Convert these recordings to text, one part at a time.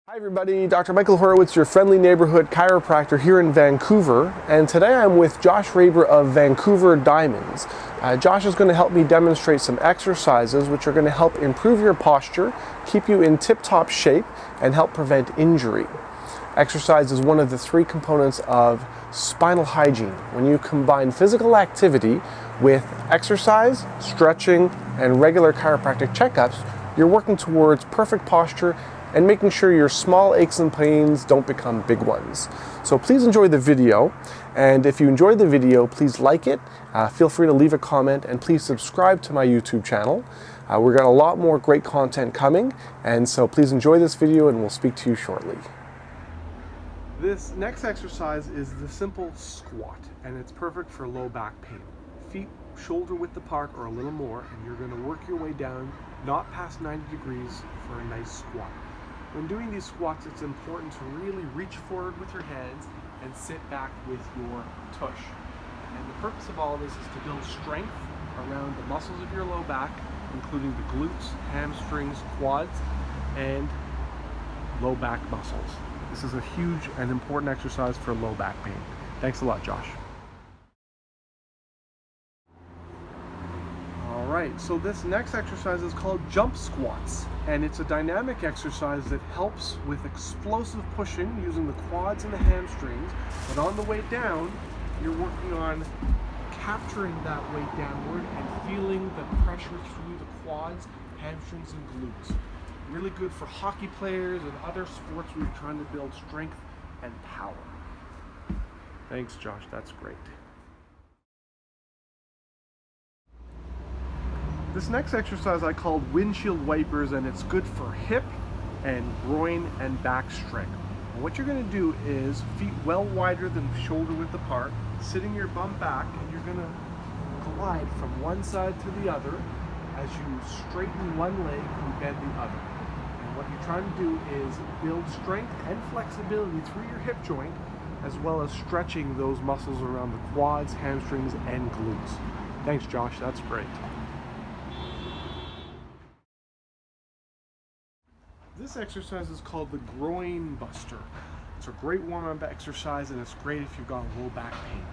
Hi everybody, Dr. Michael Horowitz, your friendly neighborhood chiropractor here in Vancouver, and today I'm with Josh Raber of Vancouver Diamonds. Josh is going to help me demonstrate some exercises which are going to help improve your posture, keep you in tip-top shape, and help prevent injury. Exercise is one of the three components of spinal hygiene. When you combine physical activity with exercise, stretching, and regular chiropractic checkups, you're working towards perfect posture and making sure your small aches and pains don't become big ones. So please enjoy the video, and if you enjoyed the video, please like it, feel free to leave a comment, and please subscribe to my YouTube channel. We've got a lot more great content coming, and so please enjoy this video and we'll speak to you shortly. This next exercise is the simple squat, and it's perfect for low back pain. Feet shoulder width apart or a little more, and you're going to work your way down, not past 90 degrees for a nice squat. When doing these squats, it's important to really reach forward with your hands and sit back with your tush. And the purpose of all of this is to build strength around the muscles of your low back, including the glutes, hamstrings, quads, and low back muscles. This is a huge and important exercise for low back pain. Thanks a lot, Josh. Alright, so this next exercise is called jump squats, and it's a dynamic exercise that helps with explosive pushing using the quads and the hamstrings, but on the way down, you're working on capturing that weight downward and feeling the pressure through the quads, hamstrings, and glutes. Really good for hockey players and other sports where you're trying to build strength and power. Thanks, Josh, that's great. This next exercise I called Windshield Wipers, and it's good for hip and groin and back strength. And what you're going to do is feet well wider than shoulder width apart, sitting your bum back, and you're going to glide from one side to the other as you straighten one leg and bend the other. And what you're trying to do is build strength and flexibility through your hip joint, as well as stretching those muscles around the quads, hamstrings, and glutes. Thanks, Josh, that's great. This exercise is called the Groin Buster. It's a great warm-up exercise, and it's great if you've got low back pain.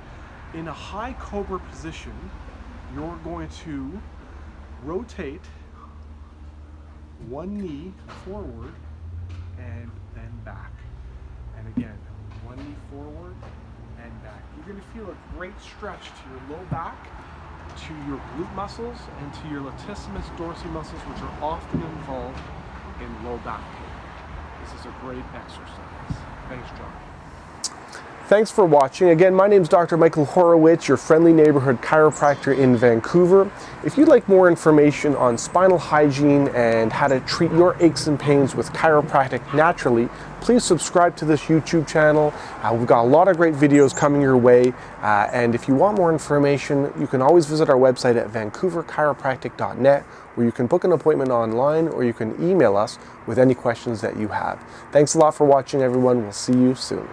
In a high cobra position, you're going to rotate one knee forward and then back. And again, one knee forward and back. You're going to feel a great stretch to your low back, to your glute muscles, and to your latissimus dorsi muscles, which are often involved in low back pain. This is a great exercise. Thanks, John. Thanks for watching. Again, my name is Dr. Michael Horowitz, your friendly neighborhood chiropractor in Vancouver. If you'd like more information on spinal hygiene and how to treat your aches and pains with chiropractic naturally, please subscribe to this YouTube channel. We've got a lot of great videos coming your way. And if you want more information, you can always visit our website at vancouverchiropractic.net, where you can book an appointment online, or you can email us with any questions that you have. Thanks a lot for watching, everyone. We'll see you soon.